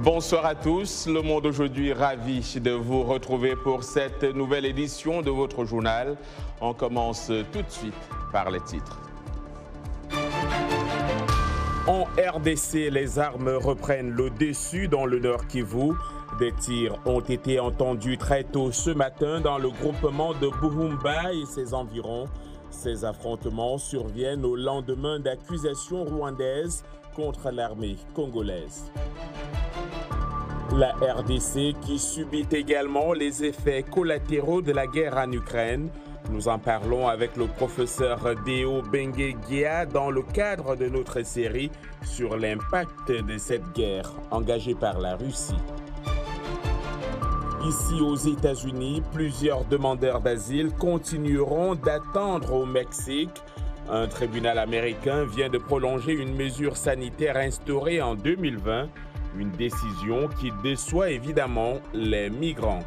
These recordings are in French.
Bonsoir à tous, Le Monde aujourd'hui ravi de vous retrouver pour cette nouvelle édition de votre journal. On commence tout de suite par les titres. En RDC, les armes reprennent le dessus dans le Nord Kivu. Des tirs ont été entendus très tôt ce matin dans le groupement de Buhumba et ses environs. Ces affrontements surviennent au lendemain d'accusations rwandaises contre l'armée congolaise. La RDC qui subit également les effets collatéraux de la guerre en Ukraine. Nous en parlons avec le professeur Deo Bengueguia dans le cadre de notre série sur l'impact de cette guerre engagée par la Russie. Ici aux États-Unis, plusieurs demandeurs d'asile continueront d'attendre au Mexique. Un tribunal américain vient de prolonger une mesure sanitaire instaurée en 2020. Une décision qui déçoit évidemment les migrants.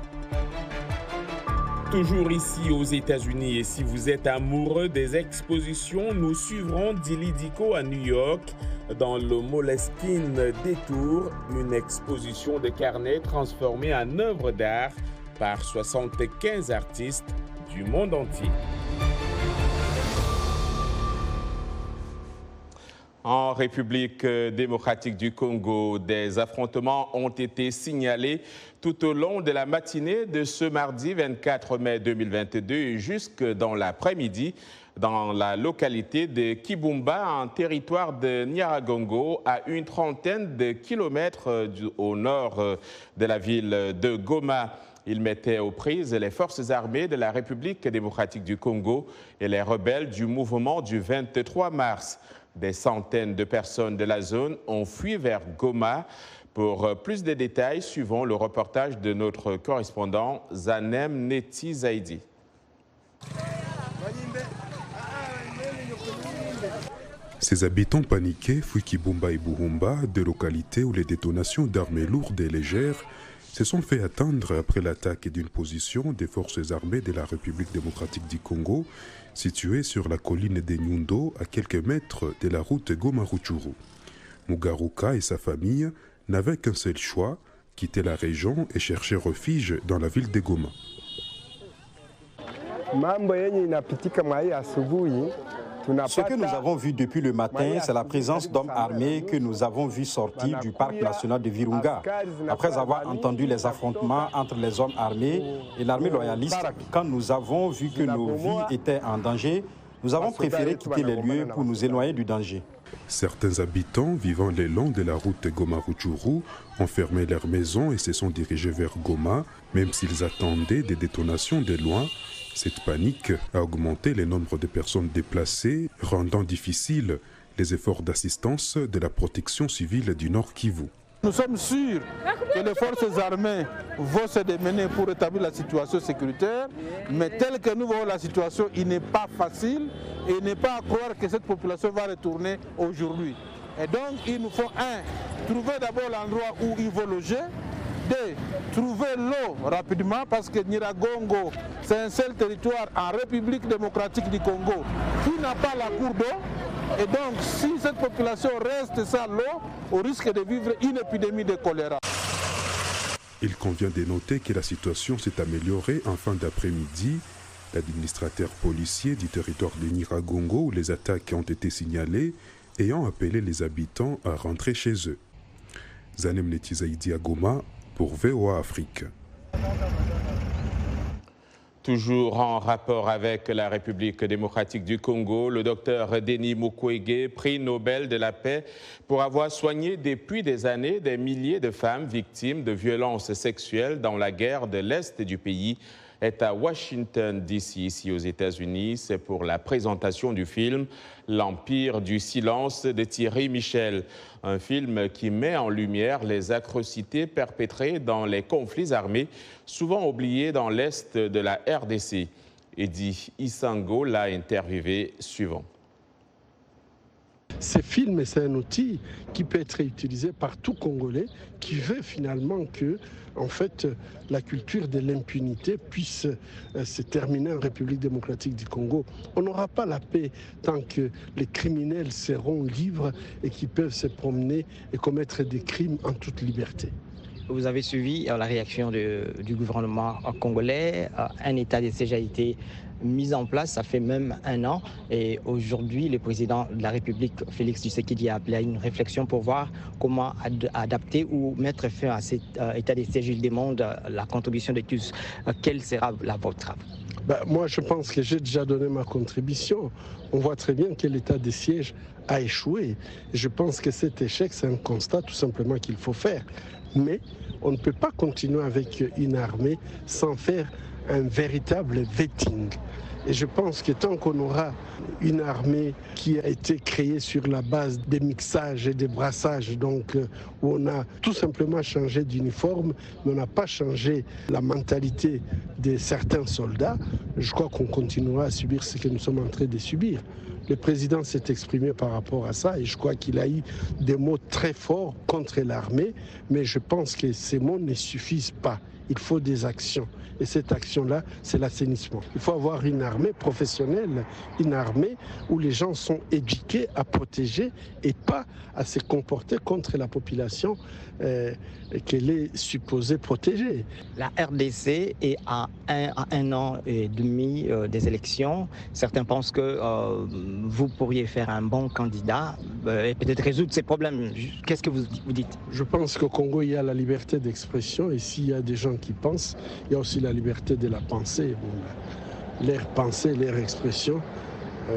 Toujours ici aux États-Unis, et si vous êtes amoureux des expositions, nous suivrons Dilly Diko à New York dans le Moleskine Détour, une exposition de carnets transformée en œuvre d'art par 75 artistes du monde entier. En République démocratique du Congo, des affrontements ont été signalés tout au long de la matinée de ce mardi 24 mai 2022 et jusque dans l'après-midi dans la localité de Kibumba, en territoire de Nyiragongo, à une trentaine de kilomètres au nord de la ville de Goma. Il mettait aux prises les forces armées de la République démocratique du Congo et les rebelles du mouvement du 23 mars. Des centaines de personnes de la zone ont fui vers Goma. Pour plus de détails, suivons le reportage de notre correspondant Zanem Neti Zaidi. Ces habitants paniqués fuient Kibumba et Buhumba, deux localités où les détonations d'armes lourdes et légères se sont fait attendre après l'attaque d'une position des forces armées de la République démocratique du Congo, située sur la colline des Nyundo, à quelques mètres de la route Goma-Rutshuru. Mugaruka et sa famille n'avaient qu'un seul choix, quitter la région et chercher refuge dans la ville de Goma. Ce que nous avons vu depuis le matin, c'est la présence d'hommes armés que nous avons vus sortir du parc national de Virunga. Après avoir entendu les affrontements entre les hommes armés et l'armée loyaliste, quand nous avons vu que nos vies étaient en danger, nous avons préféré quitter les lieux pour nous éloigner du danger. Certains habitants vivant le long de la route Goma-Rutshuru ont fermé leurs maisons et se sont dirigés vers Goma, même s'ils attendaient des détonations de loin. Cette panique a augmenté le nombre de personnes déplacées, rendant difficiles les efforts d'assistance de la protection civile du Nord Kivu. Nous sommes sûrs que les forces armées vont se démener pour rétablir la situation sécuritaire, mais telle que nous voyons la situation, il n'est pas facile et il n'est pas à croire que cette population va retourner aujourd'hui. Et donc il nous faut trouver d'abord l'endroit où ils vont loger. Trouver l'eau rapidement parce que Nyiragongo, c'est un seul territoire en République démocratique du Congo qui n'a pas la cour d'eau. Et donc, si cette population reste sans l'eau, on risque de vivre une épidémie de choléra. Il convient de noter que la situation s'est améliorée en fin d'après-midi. L'administrateur policier du territoire de Nyiragongo, où les attaques ont été signalées, ayant appelé les habitants à rentrer chez eux. Zanem Neti Zaidi à Goma, pour VOA Afrique. Toujours en rapport avec la République démocratique du Congo, le docteur Denis Mukwege, prix Nobel de la paix, pour avoir soigné depuis des années des milliers de femmes victimes de violences sexuelles dans la guerre de l'Est du pays, est à Washington, D.C., ici aux États-Unis. C'est pour la présentation du film « L'Empire du silence » de Thierry Michel. Un film qui met en lumière les atrocités perpétrées dans les conflits armés, souvent oubliés dans l'Est de la RDC. Eddie Isango l'a interviewé suivant. Ces films, c'est un outil qui peut être utilisé par tout Congolais qui veut finalement que, en fait, la culture de l'impunité puisse se terminer en République démocratique du Congo. On n'aura pas la paix tant que les criminels seront libres et qu'ils peuvent se promener et commettre des crimes en toute liberté. Vous avez suivi la réaction du gouvernement congolais. Un état de siège a été mis en place, ça fait même 1 an. Et aujourd'hui, le président de la République, Félix Tshisekedi, a appelé à une réflexion pour voir comment adapter ou mettre fin à cet état de siège. Il demande la contribution de tous. Quelle sera la vôtre? Moi, je pense que j'ai déjà donné ma contribution. On voit très bien que l'état de siège a échoué. Je pense que cet échec, c'est un constat tout simplement qu'il faut faire. Mais on ne peut pas continuer avec une armée sans faire un véritable vetting. Et je pense que tant qu'on aura une armée qui a été créée sur la base des mixages et des brassages, donc où on a tout simplement changé d'uniforme, mais on n'a pas changé la mentalité de certains soldats, je crois qu'on continuera à subir ce que nous sommes en train de subir. Le président s'est exprimé par rapport à ça et je crois qu'il a eu des mots très forts contre l'armée, mais je pense que ces mots ne suffisent pas. Il faut des actions. Et cette action-là, c'est l'assainissement. Il faut avoir une armée professionnelle, une armée où les gens sont éduqués à protéger et pas à se comporter contre la population qu'elle est supposée protéger. La RDC est à un an et demi des élections. Certains pensent que vous pourriez faire un bon candidat et peut-être résoudre ces problèmes. Qu'est-ce que vous dites? Je pense qu'au Congo, il y a la liberté d'expression et s'il y a des gens qui pensent, il y a aussi la liberté de la pensée. Leur pensée, leur expression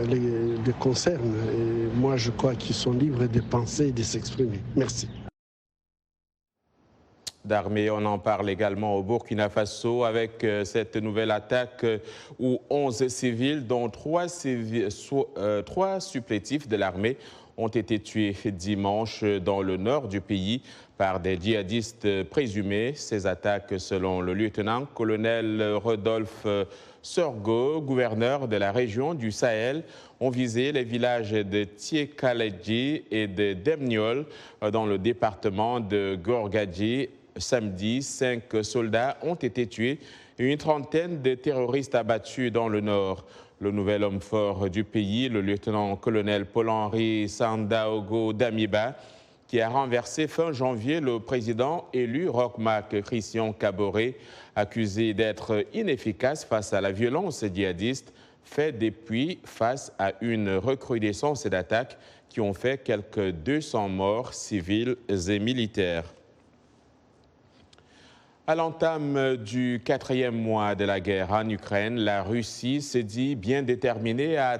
les concernent. Et moi, je crois qu'ils sont libres de penser et de s'exprimer. Merci. D'armée, on en parle également au Burkina Faso avec cette nouvelle attaque où 11 civils, dont 3 supplétifs de l'armée, ont été tués dimanche dans le nord du pays par des djihadistes présumés. Ces attaques, selon le lieutenant-colonel Rodolphe Sorgo, gouverneur de la région du Sahel, ont visé les villages de Tiekaledji et de Demniol dans le département de Gorgadji. Samedi, 5 soldats ont été tués et une trentaine de terroristes abattus dans le nord. Le nouvel homme fort du pays, le lieutenant-colonel Paul-Henri Sandaogo Damiba, qui a renversé fin janvier le président élu Roch-Marc Christian Kaboré, accusé d'être inefficace face à la violence djihadiste, fait depuis face à une recrudescence d'attaques qui ont fait quelques 200 morts civils et militaires. À l'entame du 4e mois de la guerre en Ukraine, la Russie s'est dit bien déterminée à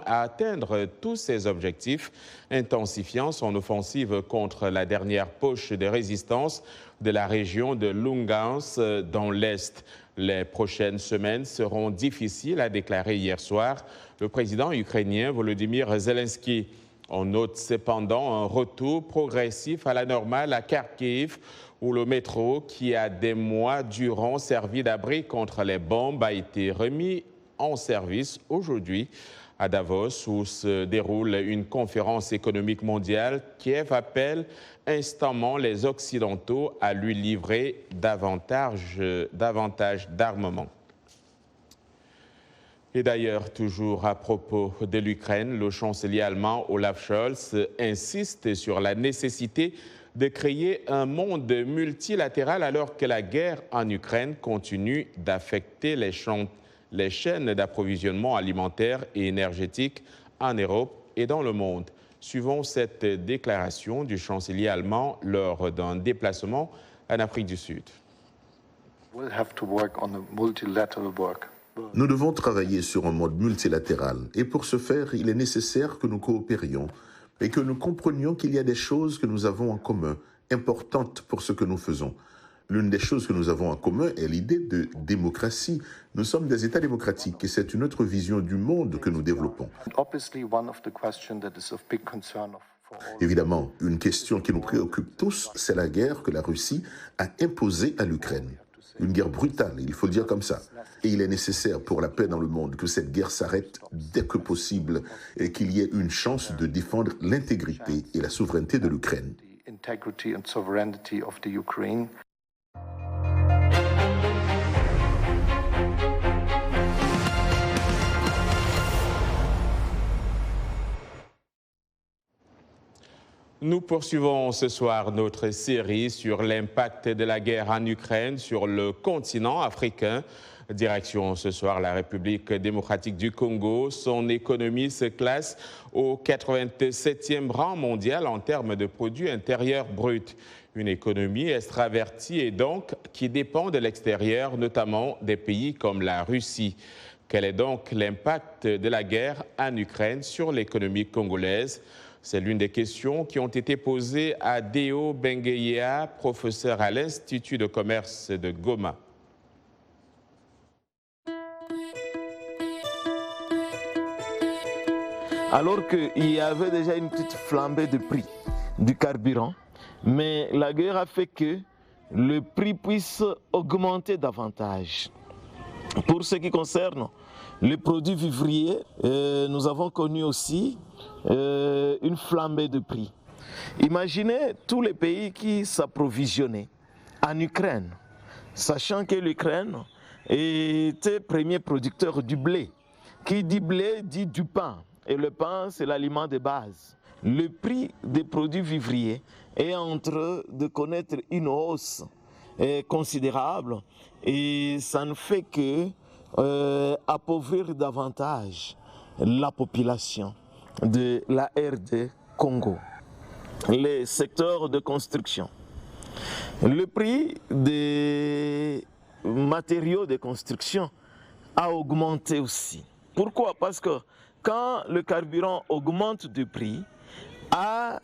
atteindre tous ses objectifs, intensifiant son offensive contre la dernière poche de résistance de la région de Lugansk dans l'Est. Les prochaines semaines seront difficiles, a déclaré hier soir le président ukrainien Volodymyr Zelensky. On note cependant un retour progressif à la normale à Kharkiv, où le métro, qui a des mois durant servi d'abri contre les bombes, a été remis en service aujourd'hui. À Davos, où se déroule une conférence économique mondiale, Kiev appelle instamment les Occidentaux à lui livrer davantage d'armement. Et d'ailleurs, toujours à propos de l'Ukraine, le chancelier allemand Olaf Scholz insiste sur la nécessité de créer un monde multilatéral alors que la guerre en Ukraine continue d'affecter les chaînes d'approvisionnement alimentaire et énergétique en Europe et dans le monde. Suivons cette déclaration du chancelier allemand lors d'un déplacement en Afrique du Sud. Nous devons travailler sur un mode multilatéral et pour ce faire, il est nécessaire que nous coopérions et que nous comprenions qu'il y a des choses que nous avons en commun, importantes pour ce que nous faisons. L'une des choses que nous avons en commun est l'idée de démocratie. Nous sommes des États démocratiques et c'est une autre vision du monde que nous développons. Évidemment, une question qui nous préoccupe tous, c'est la guerre que la Russie a imposée à l'Ukraine. Une guerre brutale, il faut le dire comme ça. Et il est nécessaire pour la paix dans le monde que cette guerre s'arrête dès que possible et qu'il y ait une chance de défendre l'intégrité et la souveraineté de l'Ukraine. Nous poursuivons ce soir notre série sur l'impact de la guerre en Ukraine sur le continent africain. Direction ce soir la République démocratique du Congo. Son économie se classe au 87e rang mondial en termes de produit intérieur brut. Une économie extravertie et donc qui dépend de l'extérieur, notamment des pays comme la Russie. Quel est donc l'impact de la guerre en Ukraine sur l'économie congolaise ? C'est l'une des questions qui ont été posées à Deo Bengueya, professeur à l'Institut de commerce de Goma. Alors qu'il y avait déjà une petite flambée de prix du carburant, mais la guerre a fait que le prix puisse augmenter davantage. Pour ce qui concerne les produits vivriers, nous avons connu aussi une flambée de prix. Imaginez tous les pays qui s'approvisionnaient en Ukraine, sachant que l'Ukraine était premier producteur du blé. Qui dit blé dit du pain, et le pain c'est l'aliment de base. Le prix des produits vivriers est en train de connaître une hausse considérable et ça ne fait que appauvrir davantage la population de la RD Congo. Les secteurs de construction. Le prix des matériaux de construction a augmenté aussi. Pourquoi? Parce que quand le carburant augmente de prix, a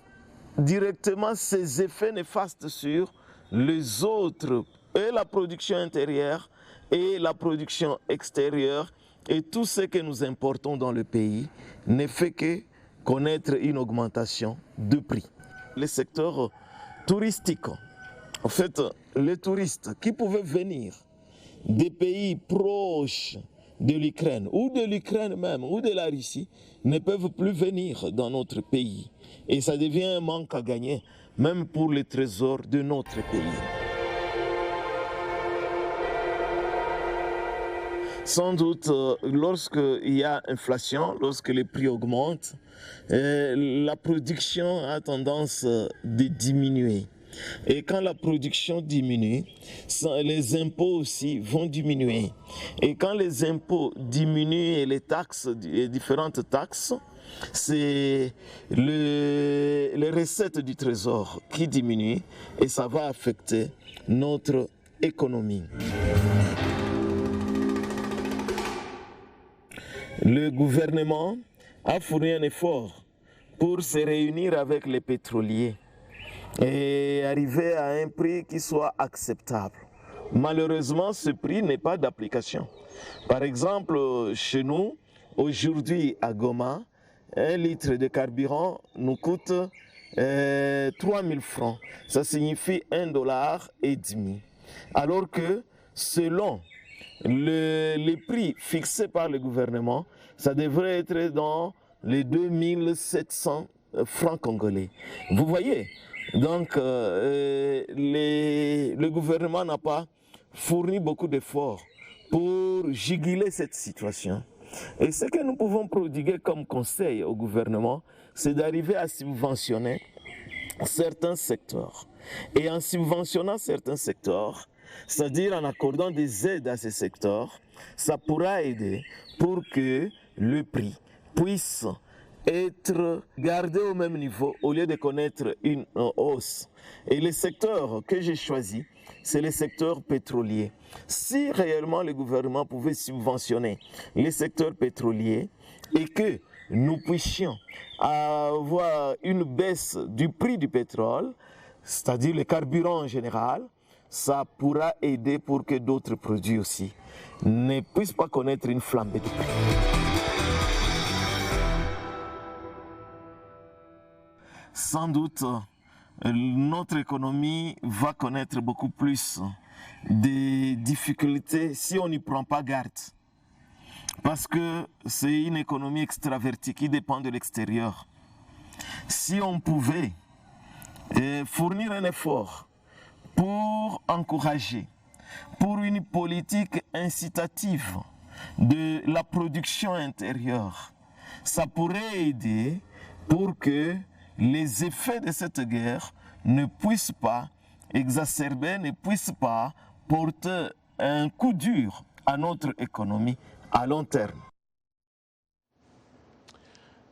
directement ses effets néfastes sur les autres, et la production intérieure et la production extérieure, et tout ce que nous importons dans le pays ne fait que connaître une augmentation de prix. Les secteurs touristiques, en fait, les touristes qui pouvaient venir des pays proches de l'Ukraine, ou de l'Ukraine même, ou de la Russie, ne peuvent plus venir dans notre pays. Et ça devient un manque à gagner, même pour les trésors de notre pays. Sans doute, lorsqu'il y a inflation, lorsque les prix augmentent, la production a tendance de diminuer. Et quand la production diminue, les impôts aussi vont diminuer. Et quand les impôts diminuent et les taxes, les différentes taxes, c'est les recettes du trésor qui diminuent et ça va affecter notre économie. Le gouvernement a fourni un effort pour se réunir avec les pétroliers et arriver à un prix qui soit acceptable. Malheureusement, ce prix n'est pas d'application. Par exemple, chez nous, aujourd'hui à Goma, 1 litre de carburant nous coûte 3 000 francs. Ça signifie $1,50. Alors que selon les prix fixés par le gouvernement, ça devrait être dans les 2700 francs congolais. Vous voyez? Donc, le gouvernement n'a pas fourni beaucoup d'efforts pour juguler cette situation. Et ce que nous pouvons prodiguer comme conseil au gouvernement, c'est d'arriver à subventionner certains secteurs. Et en subventionnant certains secteurs, c'est-à-dire en accordant des aides à ces secteurs, ça pourra aider pour que le prix puisse être gardé au même niveau au lieu de connaître une hausse. Et les secteurs que j'ai choisis, c'est les secteurs pétroliers. Si réellement le gouvernement pouvait subventionner les secteurs pétroliers et que nous puissions avoir une baisse du prix du pétrole, c'est-à-dire le carburant en général, ça pourra aider pour que d'autres produits aussi ne puissent pas connaître une flambée de prix. Sans doute, notre économie va connaître beaucoup plus des difficultés si on n'y prend pas garde. Parce que c'est une économie extravertie qui dépend de l'extérieur. Si on pouvait fournir un effort pour encourager, pour une politique incitative de la production intérieure, ça pourrait aider pour que les effets de cette guerre ne puissent pas exacerber, ne puissent pas porter un coup dur à notre économie à long terme.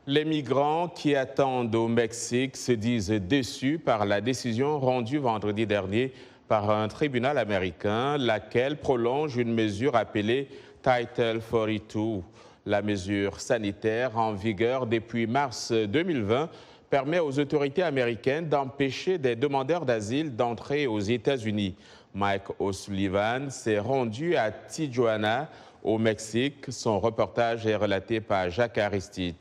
Les migrants qui attendent au Mexique se disent déçus par la décision rendue vendredi dernier par un tribunal américain, laquelle prolonge une mesure appelée Title 42. La mesure sanitaire en vigueur depuis mars 2020 permet aux autorités américaines d'empêcher des demandeurs d'asile d'entrer aux États-Unis. Mike O'Sullivan s'est rendu à Tijuana, au Mexique. Son reportage est relaté par Jacques Aristide.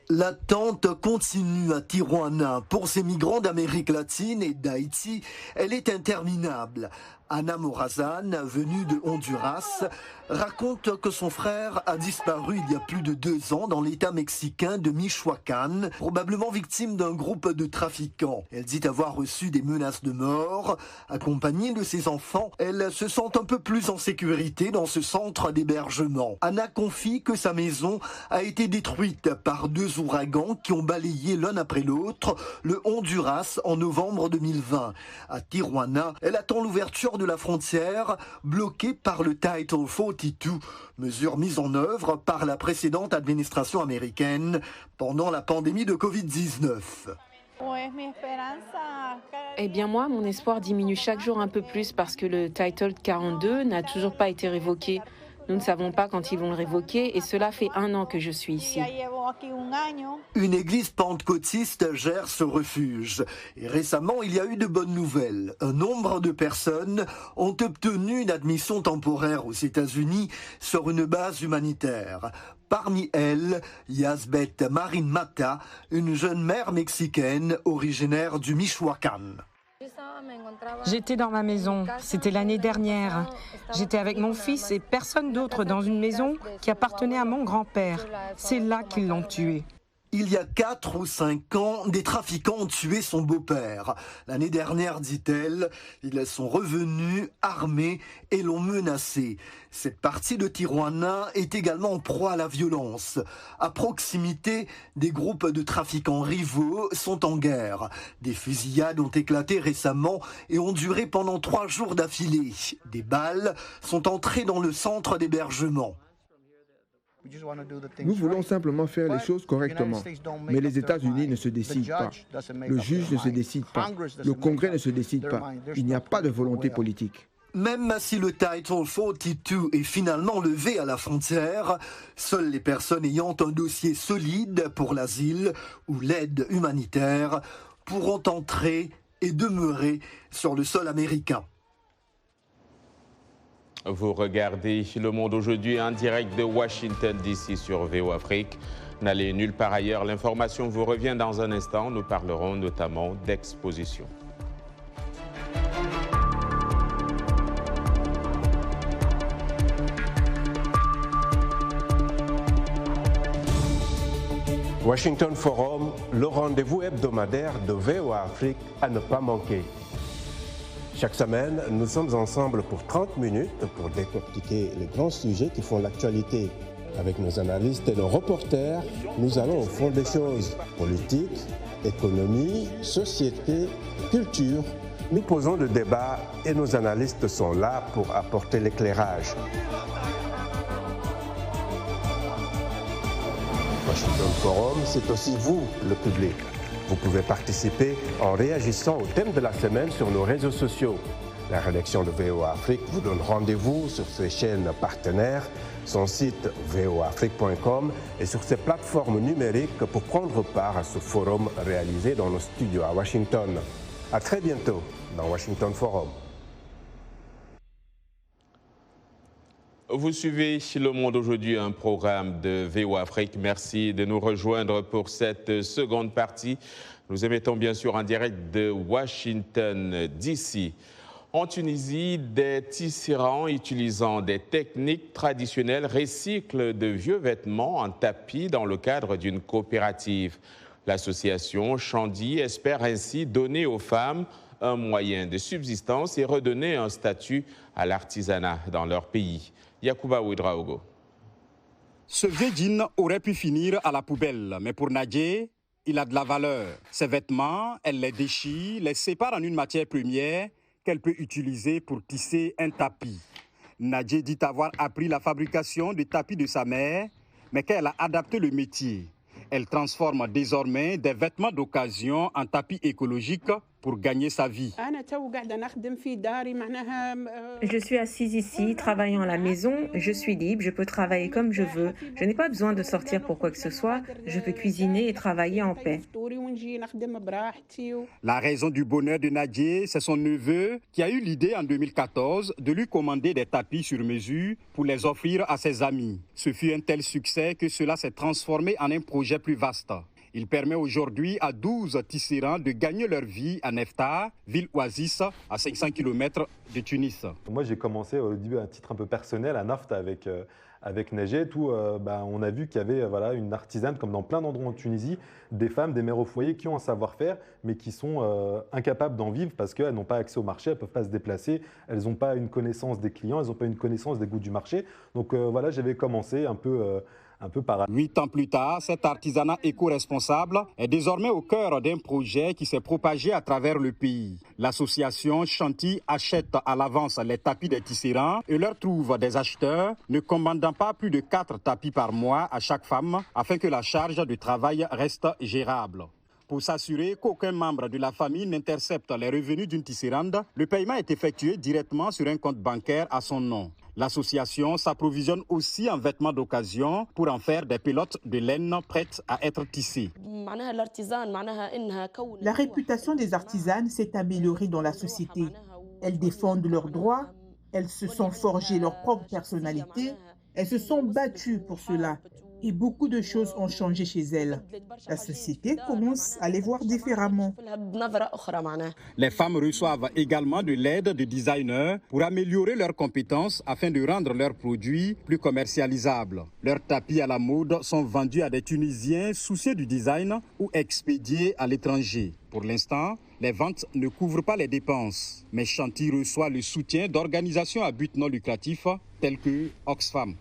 L'attente continue à Tijuana. Pour ces migrants d'Amérique latine et d'Haïti, elle est interminable. Ana Morazan, venue de Honduras, raconte que son frère a disparu il y a plus de 2 ans dans l'état mexicain de Michoacán, probablement victime d'un groupe de trafiquants. Elle dit avoir reçu des menaces de mort. Accompagnée de ses enfants, elle se sent un peu plus en sécurité dans ce centre d'hébergement. Ana confie que sa maison a été détruite par 2 ouragans qui ont balayé l'un après l'autre le Honduras en novembre 2020. À Tijuana, elle attend l'ouverture de la frontière, bloquée par le Title 42, mesure mise en œuvre par la précédente administration américaine pendant la pandémie de Covid-19. Eh bien moi, mon espoir diminue chaque jour un peu plus parce que le Title 42 n'a toujours pas été révoqué. Nous ne savons pas quand ils vont le révoquer et cela fait 1 an que je suis ici. Une église pentecôtiste gère ce refuge. Et récemment, il y a eu de bonnes nouvelles. Un nombre de personnes ont obtenu une admission temporaire aux États-Unis sur une base humanitaire. Parmi elles, Yazbet Marin Mata, une jeune mère mexicaine originaire du Michoacán. J'étais dans ma maison, c'était l'année dernière. J'étais avec mon fils et personne d'autre dans une maison qui appartenait à mon grand-père. C'est là qu'ils l'ont tué. Il y a 4 ou 5 ans, des trafiquants ont tué son beau-père. L'année dernière, dit-elle, ils sont revenus armés et l'ont menacé. Cette partie de Tijuana est également en proie à la violence. À proximité, des groupes de trafiquants rivaux sont en guerre. Des fusillades ont éclaté récemment et ont duré pendant 3 jours d'affilée. Des balles sont entrées dans le centre d'hébergement. Nous voulons simplement faire les choses correctement, mais les États-Unis ne se décident pas. Le juge ne se décide pas. Le Congrès ne se décide pas. Il n'y a pas de volonté politique. Même si le Title 42 est finalement levé à la frontière, seules les personnes ayant un dossier solide pour l'asile ou l'aide humanitaire pourront entrer et demeurer sur le sol américain. Vous regardez Le Monde aujourd'hui en direct de Washington DC sur VO Afrique. N'allez nulle part ailleurs. L'information vous revient dans un instant. Nous parlerons notamment d'exposition. Washington Forum, le rendez-vous hebdomadaire de VOA Afrique à ne pas manquer. Chaque semaine, nous sommes ensemble pour 30 minutes pour décortiquer les grands sujets qui font l'actualité. Avec nos analystes et nos reporters, nous allons au fond des choses. Politique, économie, société, culture. Nous posons le débat et nos analystes sont là pour apporter l'éclairage. Washington Forum, c'est aussi vous, le public. Vous pouvez participer en réagissant au thème de la semaine sur nos réseaux sociaux. La rédaction de VOA Afrique vous donne rendez-vous sur ses chaînes partenaires, son site voafrique.com et sur ses plateformes numériques pour prendre part à ce forum réalisé dans nos studios à Washington. À très bientôt dans Washington Forum. Vous suivez Le Monde aujourd'hui, un programme de VOA Afrique. Merci de nous rejoindre pour cette seconde partie. Nous émettons bien sûr en direct de Washington DC. En Tunisie, des tisserands utilisant des techniques traditionnelles recyclent de vieux vêtements en tapis dans le cadre d'une coopérative. L'association Chandi espère ainsi donner aux femmes un moyen de subsistance et redonner un statut à l'artisanat dans leur pays. Yacouba Ouedraogo. Ce vieux jean aurait pu finir à la poubelle, mais pour Nadje, il a de la valeur. Ses vêtements, elle les déchire, les sépare en une matière première qu'elle peut utiliser pour tisser un tapis. Nadje dit avoir appris la fabrication de tapis de sa mère, mais qu'elle a adapté le métier. Elle transforme désormais des vêtements d'occasion en tapis écologiques pour gagner sa vie. Je suis assise ici, travaillant à la maison, je suis libre, je peux travailler comme je veux. Je n'ai pas besoin de sortir pour quoi que ce soit, je peux cuisiner et travailler en paix. La raison du bonheur de Nadje, c'est son neveu qui a eu l'idée en 2014 de lui commander des tapis sur mesure pour les offrir à ses amis. Ce fut un tel succès que cela s'est transformé en un projet plus vaste. Il permet aujourd'hui à 12 tisserands de gagner leur vie à Nefta, ville oasis à 500 km de Tunis. Moi, j'ai commencé au début à titre un peu personnel à Nafta avec Najet, où on a vu qu'il y avait une artisane, comme dans plein d'endroits en Tunisie, des femmes, des mères au foyer qui ont un savoir-faire, mais qui sont incapables d'en vivre parce qu'elles n'ont pas accès au marché, elles ne peuvent pas se déplacer, elles n'ont pas une connaissance des clients, elles n'ont pas une connaissance des goûts du marché. Donc j'avais commencé un peu par... 8 ans plus tard, cet artisanat éco-responsable est désormais au cœur d'un projet qui s'est propagé à travers le pays. L'association Chanti achète à l'avance les tapis des tisserands et leur trouve des acheteurs, ne commandant pas plus de 4 tapis par mois à chaque femme afin que la charge de travail reste gérable. Pour s'assurer qu'aucun membre de la famille n'intercepte les revenus d'une tisserande, le paiement est effectué directement sur un compte bancaire à son nom. L'association s'approvisionne aussi en vêtements d'occasion pour en faire des pelotes de laine prêtes à être tissées. La réputation des artisanes s'est améliorée dans la société. Elles défendent leurs droits, elles se sont forgées leur propre personnalité, elles se sont battues pour cela. Et beaucoup de choses ont changé chez elles. La société commence à les voir différemment. Les femmes reçoivent également de l'aide de designers pour améliorer leurs compétences afin de rendre leurs produits plus commercialisables. Leurs tapis à la mode sont vendus à des Tunisiens soucieux du design ou expédiés à l'étranger. Pour l'instant, les ventes ne couvrent pas les dépenses. Mais Chanti reçoit le soutien d'organisations à but non lucratif telles que Oxfam.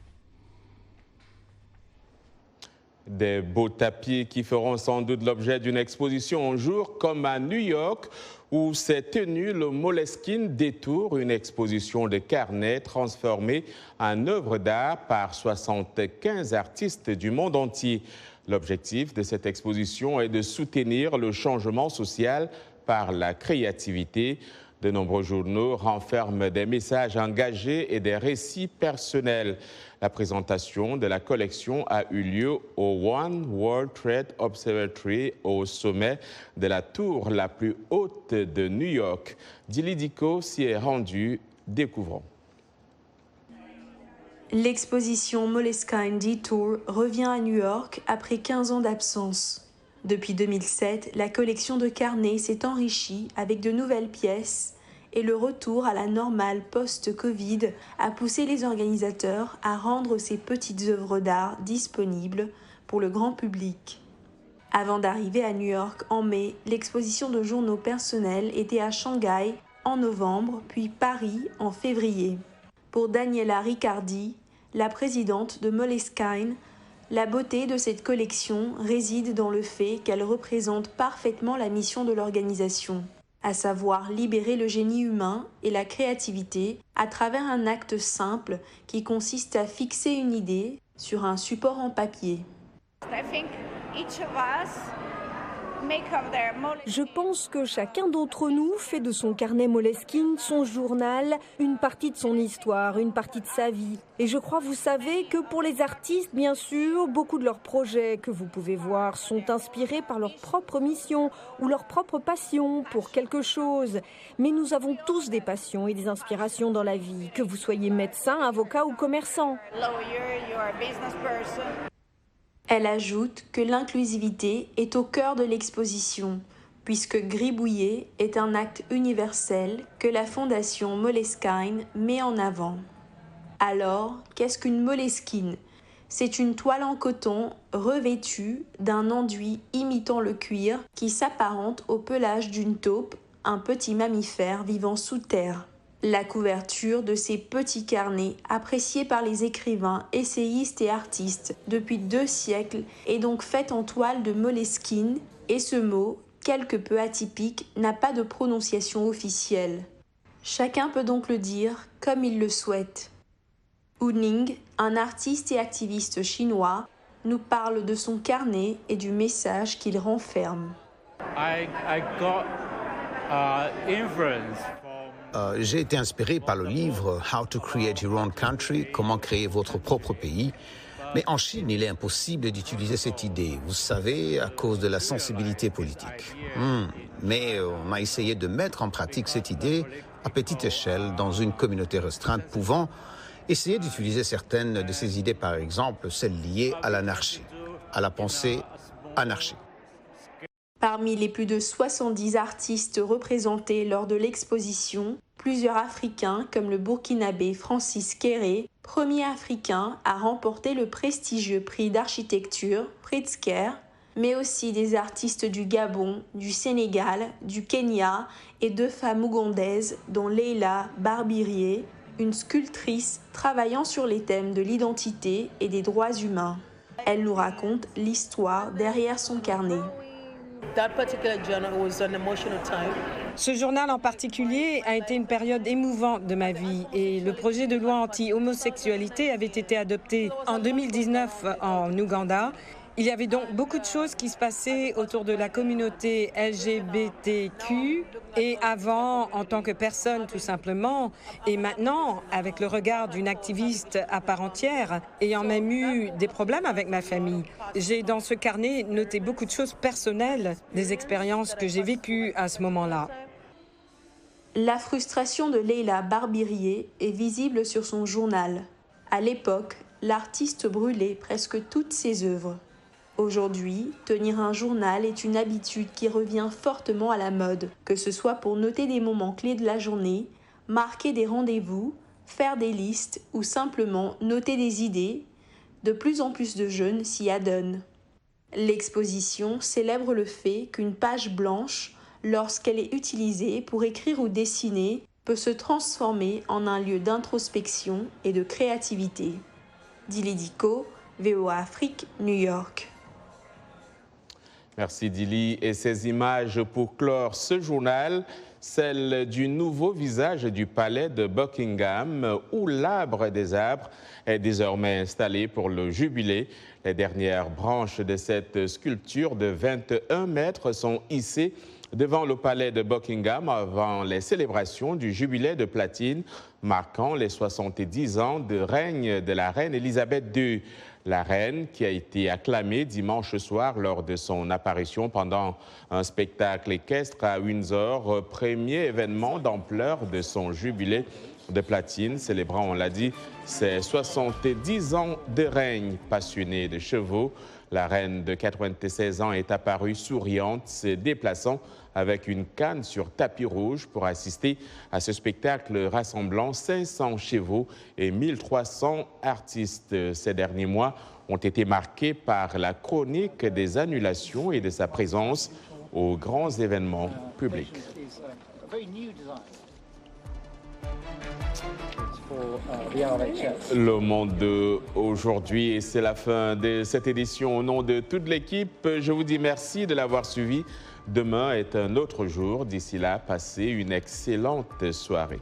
Des beaux tapis qui feront sans doute l'objet d'une exposition un jour, comme à New York, où s'est tenu le Moleskine Détour, une exposition de carnets transformée en œuvre d'art par 75 artistes du monde entier. L'objectif de cette exposition est de soutenir le changement social par la créativité. De nombreux journaux renferment des messages engagés et des récits personnels. La présentation de la collection a eu lieu au One World Trade Observatory, au sommet de la tour la plus haute de New York. Dili Diko s'y est rendu. Découvrons. L'exposition Moleskine Détour revient à New York après 15 ans d'absence. Depuis 2007, la collection de carnets s'est enrichie avec de nouvelles pièces et le retour à la normale post-Covid a poussé les organisateurs à rendre ces petites œuvres d'art disponibles pour le grand public. Avant d'arriver à New York en mai, l'exposition de journaux personnels était à Shanghai en novembre, puis Paris en février. Pour Daniela Riccardi, la présidente de Moleskine, la beauté de cette collection réside dans le fait qu'elle représente parfaitement la mission de l'organisation, à savoir libérer le génie humain et la créativité à travers un acte simple qui consiste à fixer une idée sur un support en papier. Je pense que chacun d'entre nous fait de son carnet Moleskine, son journal, une partie de son histoire, une partie de sa vie. Et je crois, vous savez, que pour les artistes, bien sûr, beaucoup de leurs projets que vous pouvez voir sont inspirés par leur propre mission ou leur propre passion pour quelque chose. Mais nous avons tous des passions et des inspirations dans la vie, que vous soyez médecin, avocat ou commerçant. Elle ajoute que l'inclusivité est au cœur de l'exposition. puisque gribouiller est un acte universel que la Fondation Moleskine met en avant. Alors, qu'est-ce qu'une Moleskine ? C'est une toile en coton revêtue d'un enduit imitant le cuir qui s'apparente au pelage d'une taupe, un petit mammifère vivant sous terre. La couverture de ces petits carnets, appréciés par les écrivains, essayistes et artistes depuis 2 siècles, est donc faite en toile de Moleskine, et ce mot, quelque peu atypique, n'a pas de prononciation officielle. Chacun peut donc le dire comme il le souhaite. Hu Ning, un artiste et activiste chinois, nous parle de son carnet et du message qu'il renferme. J'ai été inspiré par le livre « How to Create Your Own Country », comment créer votre propre pays. Mais en Chine, il est impossible d'utiliser cette idée, vous savez, à cause de la sensibilité politique. Mais on a essayé de mettre en pratique cette idée à petite échelle dans une communauté restreinte, pouvant essayer d'utiliser certaines de ces idées, par exemple celles liées à l'anarchie, à la pensée anarchique. Parmi les plus de 70 artistes représentés lors de l'exposition, plusieurs Africains comme le Burkinabé Francis Kéré, premier Africain à remporter le prestigieux prix d'architecture Pritzker, mais aussi des artistes du Gabon, du Sénégal, du Kenya et 2 femmes ougandaises dont Leila Barbirié, une sculptrice travaillant sur les thèmes de l'identité et des droits humains. Elle nous raconte l'histoire derrière son carnet. Ce journal en particulier a été une période émouvante de ma vie et le projet de loi anti-homosexualité avait été adopté en 2019 en Ouganda. Il y avait donc beaucoup de choses qui se passaient autour de la communauté LGBTQ et avant en tant que personne tout simplement et maintenant avec le regard d'une activiste à part entière ayant même eu des problèmes avec ma famille. J'ai dans ce carnet noté beaucoup de choses personnelles, des expériences que j'ai vécues à ce moment-là. La frustration de Leila Barbirié est visible sur son journal. À l'époque, l'artiste brûlait presque toutes ses œuvres. Aujourd'hui, tenir un journal est une habitude qui revient fortement à la mode, que ce soit pour noter des moments clés de la journée, marquer des rendez-vous, faire des listes ou simplement noter des idées. De plus en plus de jeunes s'y adonnent. L'exposition célèbre le fait qu'une page blanche, lorsqu'elle est utilisée pour écrire ou dessiner, peut se transformer en un lieu d'introspection et de créativité. Dili Diko, VOA Afrique, New York. Merci Dili. Et ces images pour clore ce journal, celle du nouveau visage du palais de Buckingham où l'arbre des arbres est désormais installé pour le jubilé. Les dernières branches de cette sculpture de 21 mètres sont hissées devant le palais de Buckingham avant les célébrations du jubilé de platine marquant les 70 ans de règne de la reine Elisabeth II. La reine qui a été acclamée dimanche soir lors de son apparition pendant un spectacle équestre à Windsor, premier événement d'ampleur de son jubilé de platine, célébrant, on l'a dit, ses 70 ans de règne. Passionnée de chevaux, la reine de 96 ans est apparue souriante, se déplaçant avec une canne sur tapis rouge pour assister à ce spectacle rassemblant 500 chevaux et 1300 artistes. Ces derniers mois ont été marqués par la chronique des annulations et de sa présence aux grands événements publics. Le Monde d'aujourd'hui, et c'est la fin de cette édition. Au nom de toute l'équipe, je vous dis merci de l'avoir suivi. Demain est un autre jour. D'ici là, passez une excellente soirée.